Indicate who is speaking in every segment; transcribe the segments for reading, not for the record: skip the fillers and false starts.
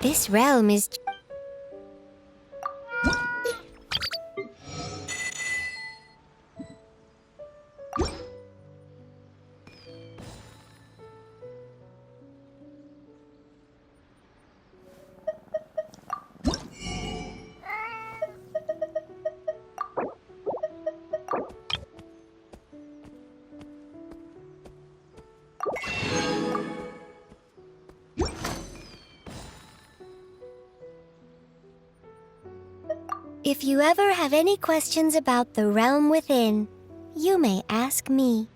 Speaker 1: This realm is... If you ever have any questions about the realm within, you may ask me.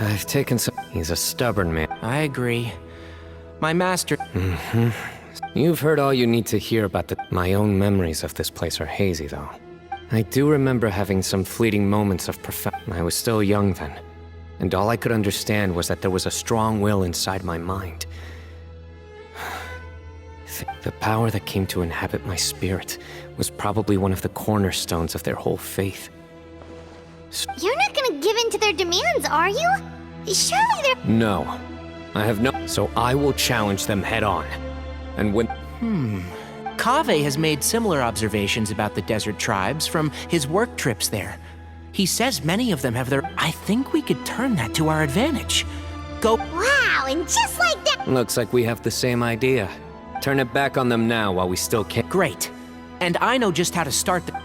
Speaker 2: I've taken some... He's a stubborn man.
Speaker 3: I agree. My master...
Speaker 2: You've heard all you need to hear about My own memories of this place are hazy, though. I do remember having some fleeting moments of I was still young then, and all I could understand was that there was a strong will inside my mind. The power that came to inhabit my spirit was probably one of the cornerstones of their whole faith.
Speaker 4: You're not gonna give in to their demands, are you? Surely they're...
Speaker 2: No. I have no... So I will challenge them head on. And when...
Speaker 3: Kaveh has made similar observations about the desert tribes from his work trips there. He says many of them have their... I think we could turn that to our advantage. Go...
Speaker 4: Wow, and just like that...
Speaker 2: Looks like we have the same idea. Turn it back on them now while we still can.
Speaker 3: Great. And I know just how to start the...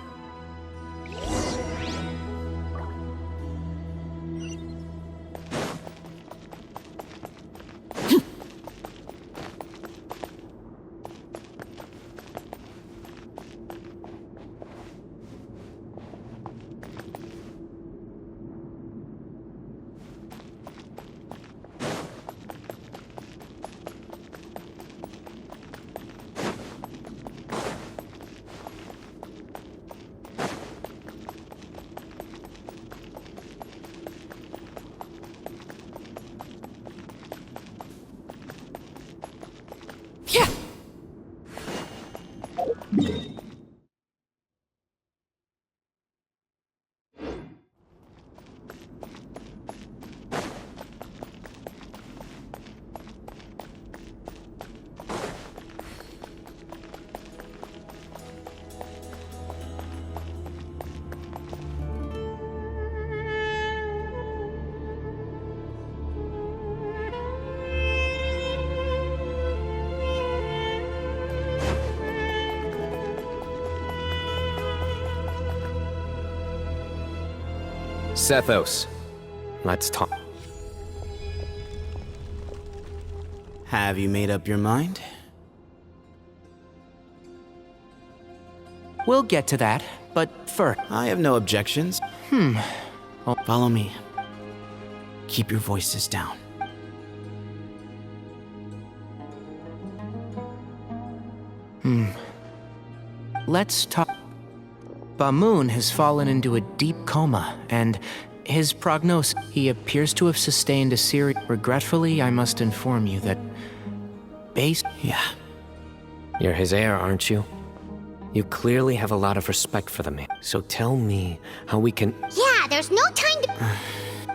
Speaker 2: Sethos, let's talk.
Speaker 5: Have you made up your mind?
Speaker 3: We'll get to that, but first...
Speaker 5: I have no objections. Follow me. Keep your voices down.
Speaker 3: Let's talk... Bamoon has fallen into a deep coma, and his prognosis... He appears to have sustained a serious... Regretfully, I must inform you that...
Speaker 5: Yeah.
Speaker 2: You're his heir, aren't you? You clearly have a lot of respect for the man. So tell me how we can...
Speaker 4: Yeah, there's no time to...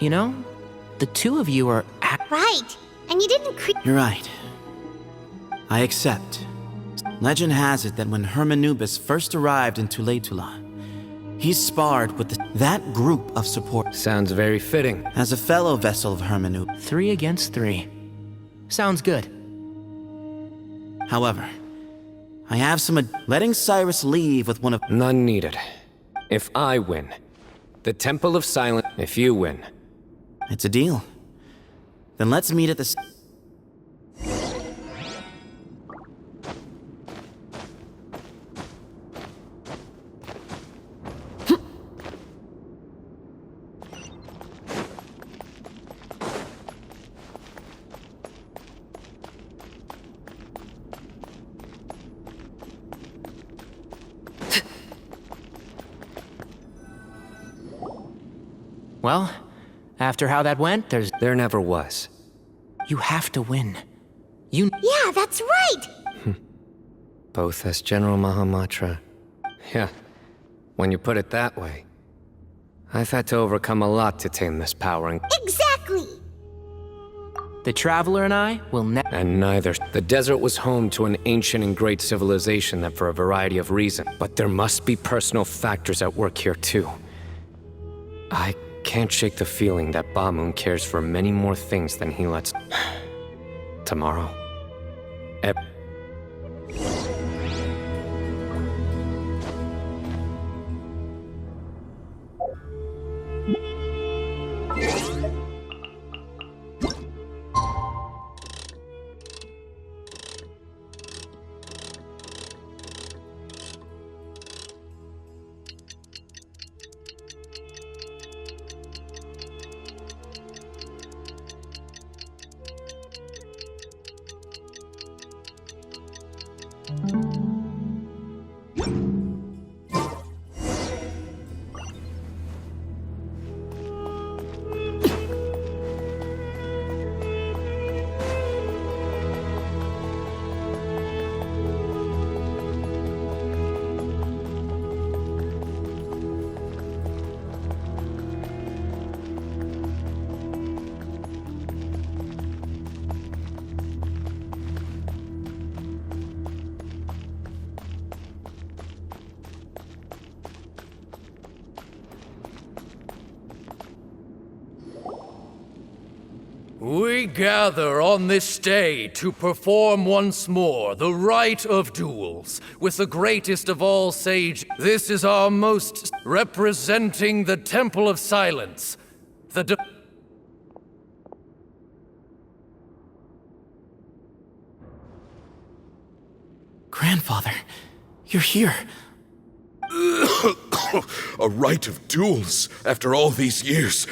Speaker 3: You know, the two of you are...
Speaker 4: Right, and you didn't
Speaker 5: You're right. I accept. Legend has it that when Hermanubis first arrived in Tuletula, he sparred with that group of support.
Speaker 2: Sounds very fitting.
Speaker 5: As a fellow vessel of Hermanubis.
Speaker 3: 3 against 3. Sounds good.
Speaker 5: However, I have some... Letting Cyrus leave with one of...
Speaker 2: None needed. If I win, the Temple of Silence... If you win...
Speaker 5: It's a deal. Then let's meet at the...
Speaker 3: Well, after how that went,
Speaker 2: There never was.
Speaker 3: You have to win. You...
Speaker 4: Yeah, that's right!
Speaker 2: Both as General Mahamatra. Yeah, when you put it that way. I've had to overcome a lot to tame this power and...
Speaker 4: Exactly!
Speaker 3: The Traveler and I will
Speaker 2: And neither. The desert was home to an ancient and great civilization that for a variety of reasons. But there must be personal factors at work here too. I can't shake the feeling that Bamoon cares for many more things than he lets... Tomorrow.
Speaker 6: We gather on this day to perform once more the rite of duels with the greatest of all sage. This is our most representing the Temple of Silence.
Speaker 5: Grandfather, you're here.
Speaker 7: A rite of duels after all these years.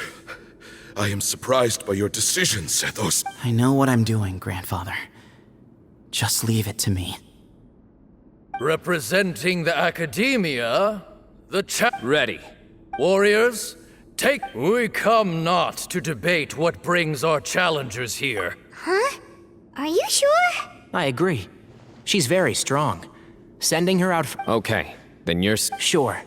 Speaker 7: I am surprised by your decision, Sethos.
Speaker 5: I know what I'm doing, Grandfather. Just leave it to me.
Speaker 6: Representing the Academia,
Speaker 2: Ready.
Speaker 6: Warriors, We come not to debate what brings our challengers here.
Speaker 4: Huh? Are you sure?
Speaker 3: I agree. She's very strong. Sending her out
Speaker 2: Okay, then you're...
Speaker 3: Sure.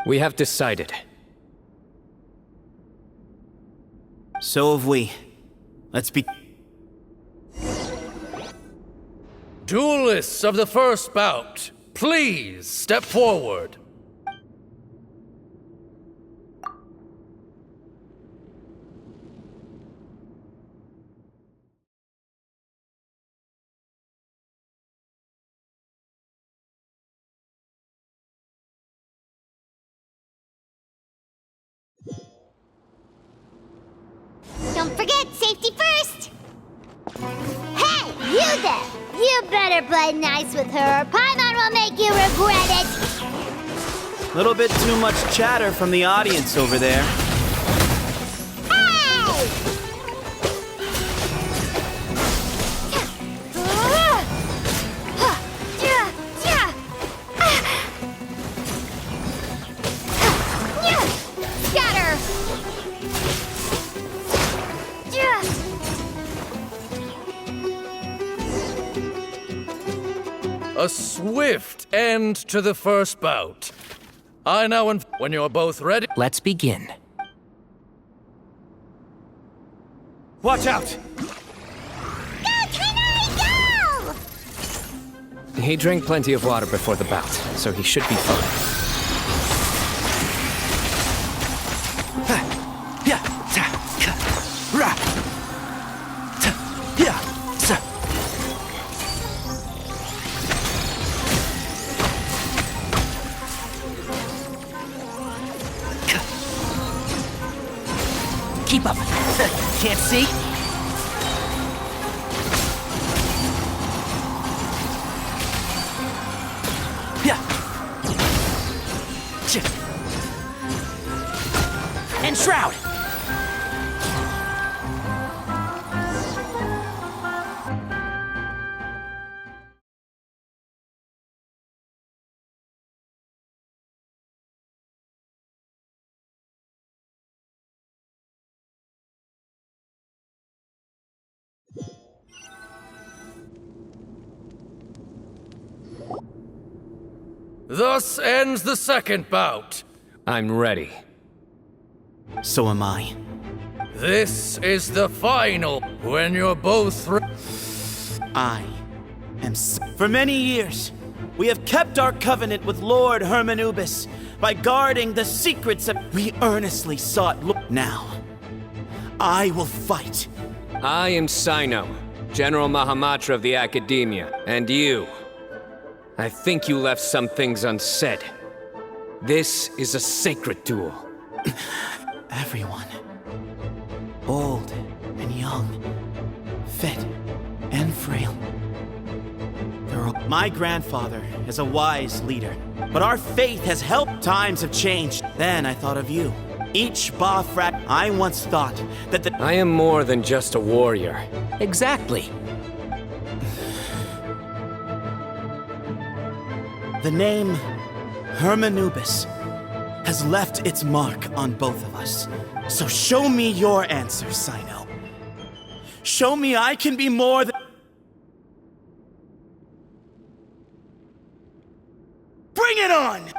Speaker 2: We have decided.
Speaker 5: So have we. Let's be...
Speaker 6: Duelists of the first bout, please step forward.
Speaker 4: Don't forget, safety first! Hey, you there! You better play nice with her, or Paimon will make you regret it!
Speaker 5: Little bit too much chatter from the audience over there.
Speaker 4: Hey! Scatter!
Speaker 6: A swift end to the first bout. I now when you're both ready.
Speaker 3: Let's begin.
Speaker 2: Watch out!
Speaker 4: Can I go?
Speaker 2: He drank plenty of water before the bout, so he should be fine.
Speaker 3: Keep up. Can't see? And Shroud!
Speaker 6: Thus ends the second bout.
Speaker 2: I'm ready.
Speaker 5: So am I.
Speaker 6: This is the final. When you're both
Speaker 5: I am... For many years, we have kept our covenant with Lord Hermanubis by guarding the secrets of... We earnestly sought... Now, I will fight.
Speaker 2: I am Sino, General Mahamatra of the Academia, and you. I think you left some things unsaid. This is a sacred duel.
Speaker 5: Everyone, old and young, fit and frail. My grandfather is a wise leader, but our faith has helped. Times have changed. Then I thought of you. Each Ba-Frat, I once thought that the...
Speaker 2: I am more than just a warrior.
Speaker 3: Exactly.
Speaker 5: The name Hermanubis has left its mark on both of us. So show me your answer, Sino. Show me I can be more than... Bring it on!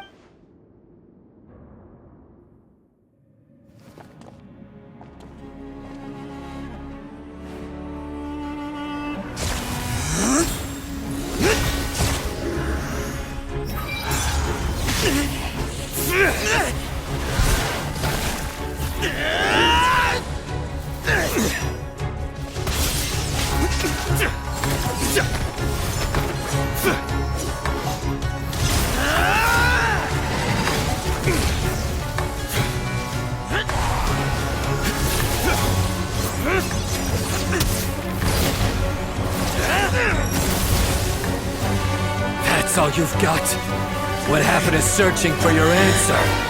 Speaker 2: That's all you've got? What happened to searching for your answer?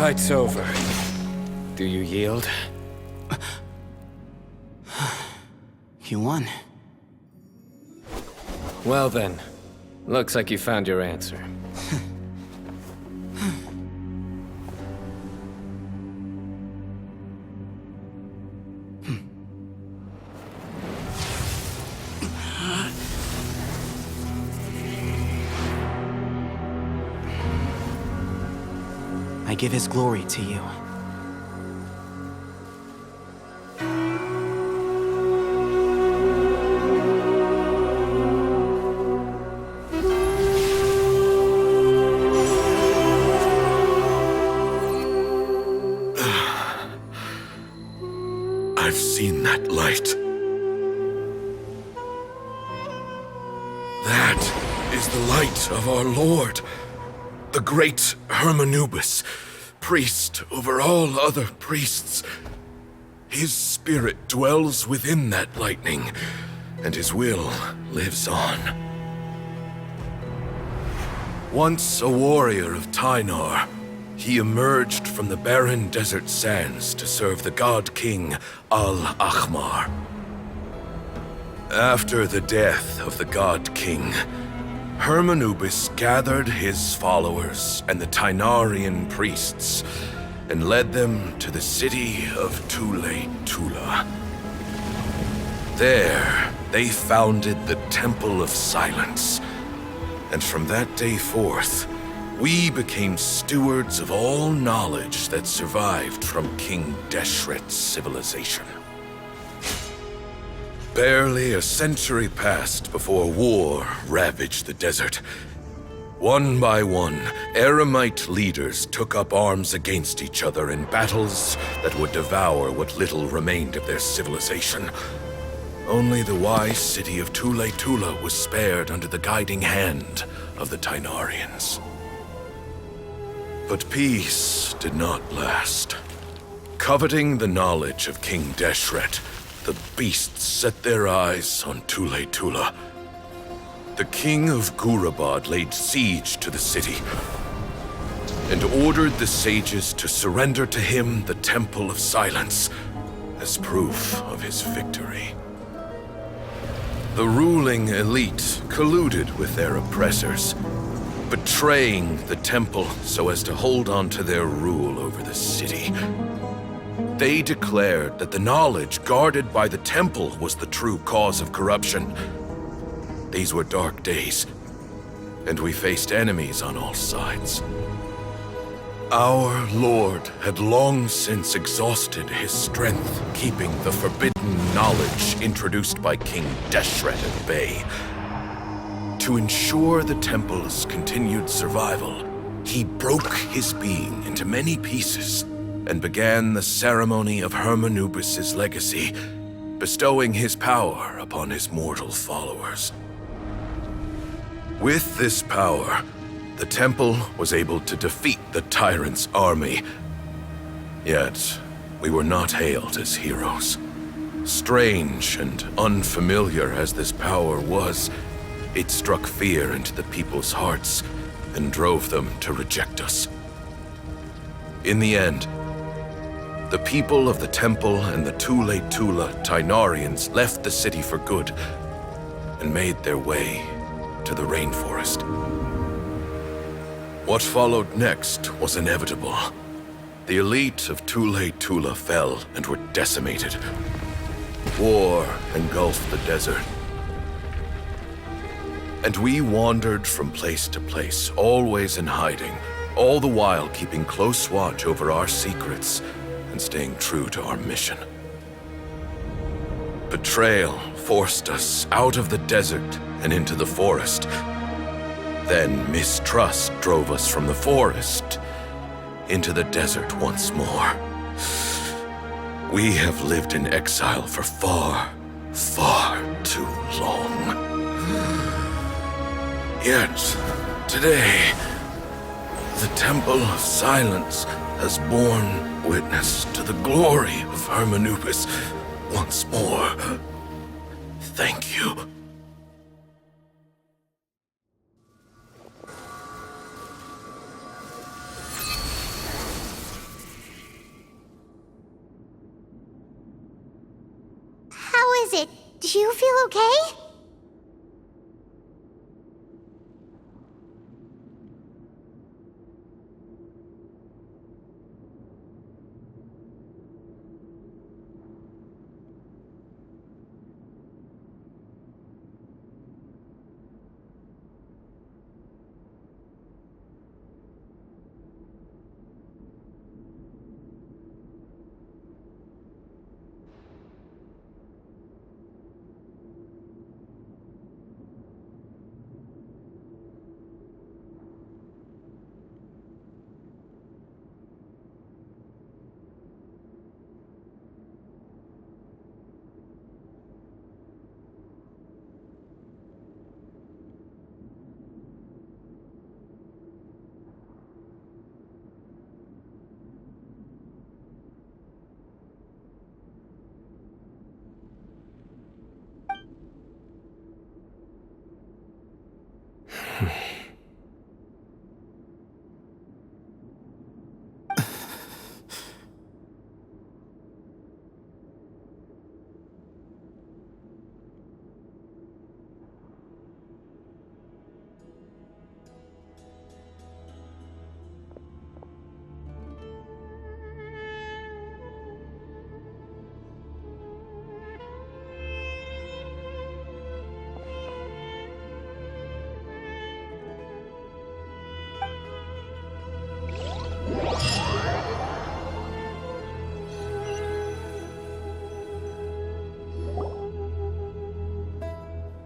Speaker 2: Fight's over. Do you yield?
Speaker 5: You won.
Speaker 2: Well then, looks like you found your answer.
Speaker 5: I give his glory to you.
Speaker 7: I've seen that light. That is the light of our Lord, the great Hermanubis, priest over all other priests. His spirit dwells within that lightning, and his will lives on. Once a warrior of Tynar, he emerged from the barren desert sands to serve the god king Al-Ahmar. After the death of the god king, Hermanubis gathered his followers and the Tynarian priests and led them to the city of Tule-Tula. There, they founded the Temple of Silence, and from that day forth, we became stewards of all knowledge that survived from King Deshret's civilization. Barely a century passed before war ravaged the desert. One by one, Eremite leaders took up arms against each other in battles that would devour what little remained of their civilization. Only the wise city of Tule-Tula was spared under the guiding hand of the Tynarians. But peace did not last. Coveting the knowledge of King Deshret, the beasts set their eyes on Tule-Tula. The king of Gurabad laid siege to the city and ordered the sages to surrender to him the Temple of Silence as proof of his victory. The ruling elite colluded with their oppressors, betraying the temple so as to hold on to their rule over the city. They declared that the knowledge guarded by the temple was the true cause of corruption. These were dark days, and we faced enemies on all sides. Our Lord had long since exhausted his strength, keeping the forbidden knowledge introduced by King Deshret at bay. To ensure the temple's continued survival, he broke his being into many pieces and began the ceremony of Hermanubis' legacy, bestowing his power upon his mortal followers. With this power, the temple was able to defeat the tyrant's army. Yet, we were not hailed as heroes. Strange and unfamiliar as this power was, It struck fear into the people's hearts and drove them to reject us. In the end, the people of the temple and the Tule Tula Tainarians left the city for good and made their way to the rainforest. What followed next was inevitable. The elite of Tule Tula fell and were decimated. War engulfed the desert. And we wandered from place to place, always in hiding, all the while keeping close watch over our secrets and staying true to our mission. Betrayal forced us out of the desert and into the forest. Then mistrust drove us from the forest into the desert once more. We have lived in exile for far, far too long. Yet, today, the Temple of Silence has borne witness to the glory of Hermanubis once more. Thank you.
Speaker 4: How is it? Do you feel okay?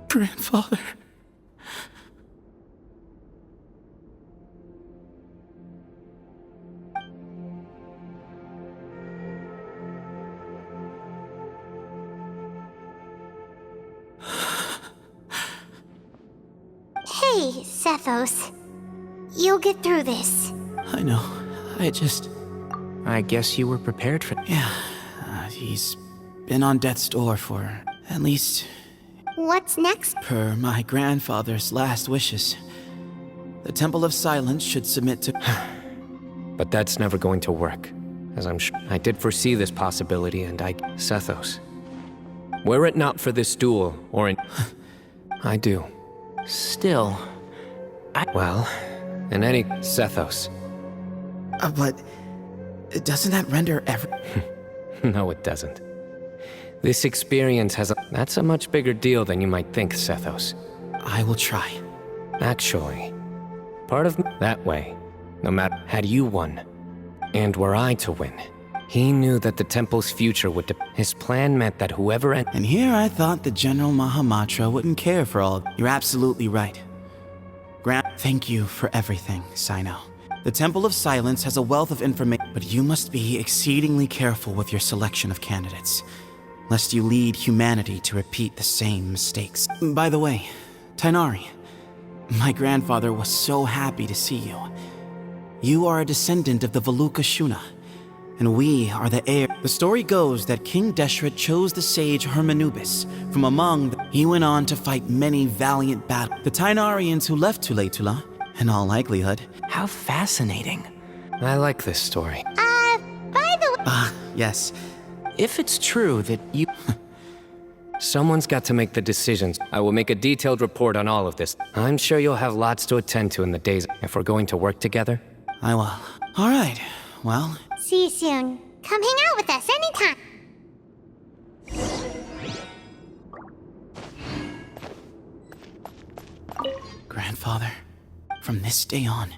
Speaker 5: Grandfather.
Speaker 4: Hey, Sethos. You'll get through this.
Speaker 5: I know.
Speaker 3: I guess you were prepared for...
Speaker 5: Yeah, he's been on death's door for at least
Speaker 4: What's next?
Speaker 5: per my grandfather's last wishes. The Temple of Silence should submit to...
Speaker 2: But that's never going to work, as I'm sure. I did foresee this possibility, and Sethos. Were it not for this duel, or in... I do.
Speaker 3: Still,
Speaker 2: Well, in any... Sethos.
Speaker 5: But doesn't that render
Speaker 2: No, it doesn't. This experience has a... That's a much bigger deal than you might think, Sethos.
Speaker 5: I will try.
Speaker 2: Actually, part of that way, no matter... Had you won, and were I to win, he knew that the temple's future would... His plan meant that whoever...
Speaker 5: And here I thought the General Mahamatra wouldn't care for all... You're absolutely right. Thank you for everything, Sino. The Temple of Silence has a wealth of information, but you must be exceedingly careful with your selection of candidates, lest you lead humanity to repeat the same mistakes. By the way, Tainari, my grandfather was so happy to see you. You are a descendant of the Veluka Shuna. and we are the heir. The story goes that King Deshret chose the sage Hermanubis from among He went on to fight many valiant battles. The Tainarians who left Tule-Tula, in all likelihood.
Speaker 3: How fascinating.
Speaker 2: I like this story.
Speaker 4: By the way,
Speaker 5: Yes.
Speaker 3: If it's true that you...
Speaker 2: Someone's got to make the decisions. I will make a detailed report on all of this. I'm sure you'll have lots to attend to in the days if we're going to work together.
Speaker 5: I will. All right. Well,
Speaker 4: see you soon. Come hang out with us anytime.
Speaker 5: grandfather, from this day on,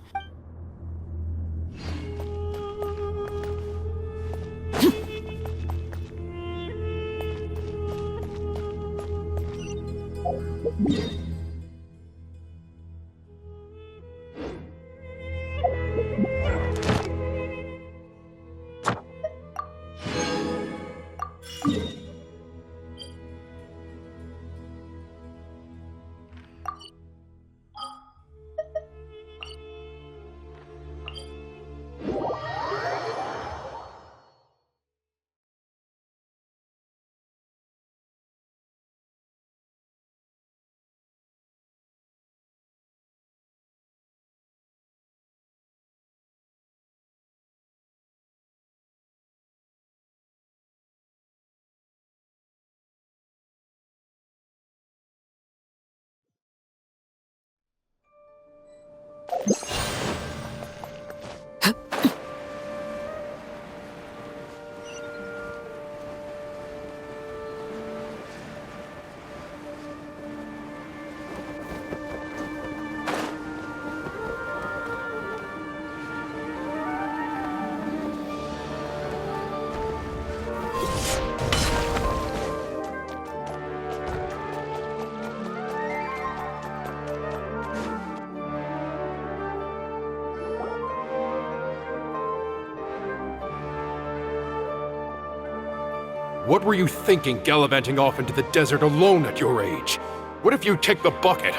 Speaker 8: What were you thinking gallivanting off into the desert alone at your age? What if you take the bucket,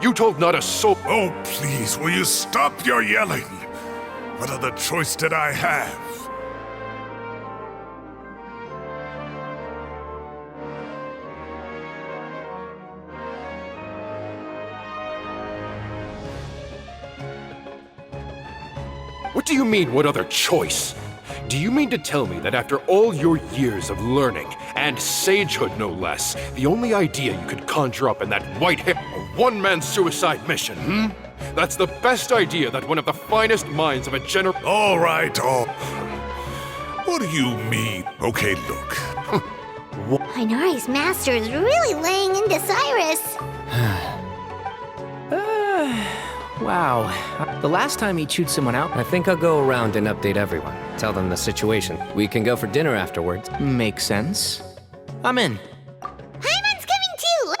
Speaker 8: You told not a soul—
Speaker 7: Oh, please, will you stop your yelling? What other choice did I have?
Speaker 8: What do you mean, what other choice? Do you mean to tell me that after all your years of learning, and sagehood no less, the only idea you could conjure up in that white hip, a one-man suicide mission, That's the best idea that one of the finest minds of a
Speaker 7: All right, What do you mean? Okay, look.
Speaker 4: Inari's master is really laying into Cyrus.
Speaker 3: Wow. The last time he chewed someone out...
Speaker 2: I think I'll go around and update everyone. Tell them the situation. We can go for dinner afterwards.
Speaker 3: Makes sense. I'm in.
Speaker 4: Paimon's coming too!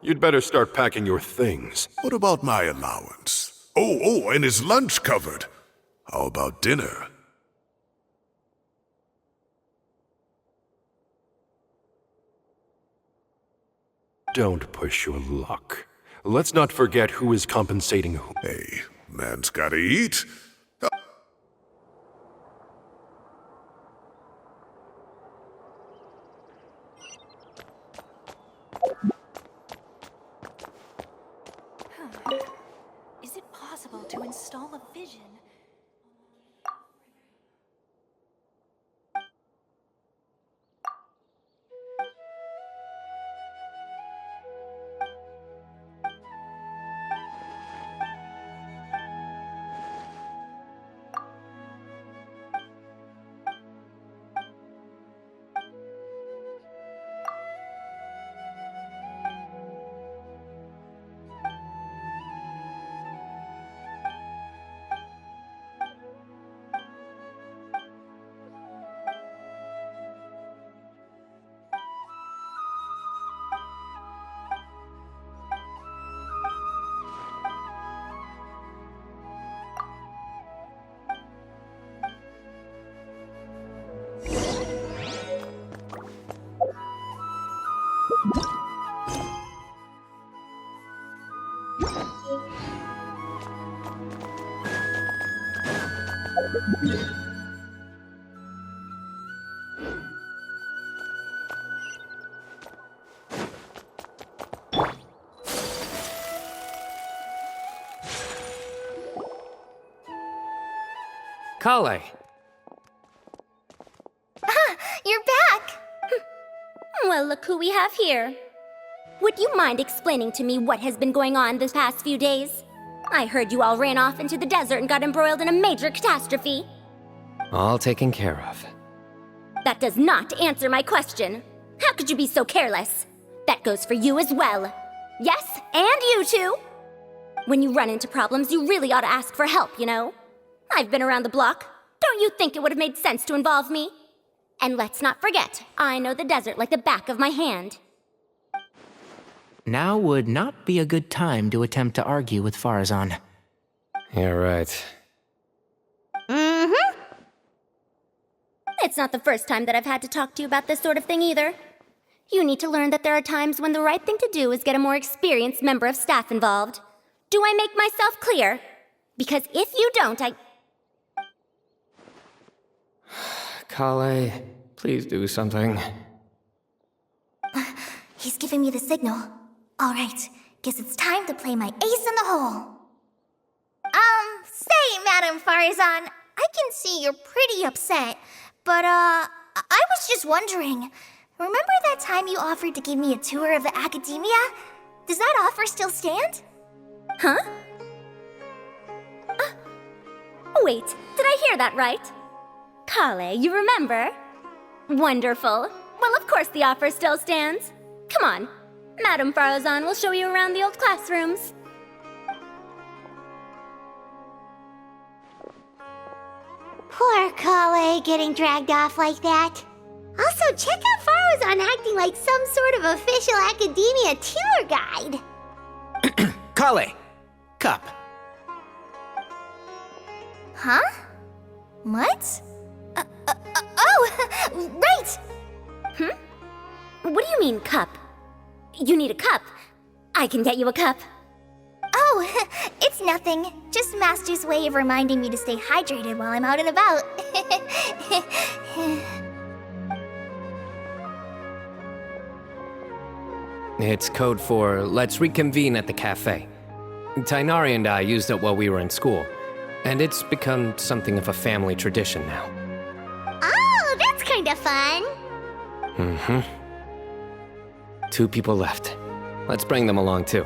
Speaker 8: You'd better start packing your things.
Speaker 7: What about my allowance? Oh, and his lunch covered. How about dinner?
Speaker 8: Don't push your luck. Let's not forget who is compensating who.
Speaker 7: Hey, man's gotta eat.
Speaker 9: Is it possible to install a vision?
Speaker 2: Kale,
Speaker 4: You're back! Well, look who we have here. Would you mind explaining to me what has been going on this past few days? I heard you all ran off into the desert and got embroiled in a major catastrophe.
Speaker 2: all taken care of.
Speaker 4: That does not answer my question. How could you be so careless? That goes for you as well. Yes, and you too. When you run into problems, you really ought to ask for help, you know? I've been around the block. Don't you think it would have made sense to involve me? And let's not forget, I know the desert like the back of my hand.
Speaker 3: Now would not be a good time to attempt to argue with Farazan.
Speaker 2: You're right.
Speaker 4: Mm-hmm. It's not the first time that I've had to talk to you about this sort of thing either. You need to learn that there are times when the right thing to do is get a more experienced member of staff involved. Do I make myself clear? Because if you don't,
Speaker 2: Kale, please do something.
Speaker 4: He's giving me the signal. All right, guess it's time to play my ace in the hole. Say, Madam Farazan, I can see you're pretty upset, but, I was just wondering, remember that time you offered to give me a tour of the academia? Does that offer still stand? Huh? Wait, did I hear that right? Kale, you remember? Wonderful. Well, of course the offer still stands. Come on, Madam Farazan will show you around the old classrooms. Poor Kale getting dragged off like that. Also, check out Farazan acting like some sort of official academia tour guide.
Speaker 3: Kale! Cup.
Speaker 4: Huh? What? Oh, right! What do you mean, cup? You need a cup. I can get you a cup. Oh, it's nothing. Just Master's way of reminding me to stay hydrated while I'm out and about.
Speaker 2: It's code for let's reconvene at the cafe. Tainari and I used it while we were in school, and it's become something of a family tradition now.
Speaker 4: Oh, that's kind of fun.
Speaker 2: Mm-hmm. 2 people left. Let's bring them along too.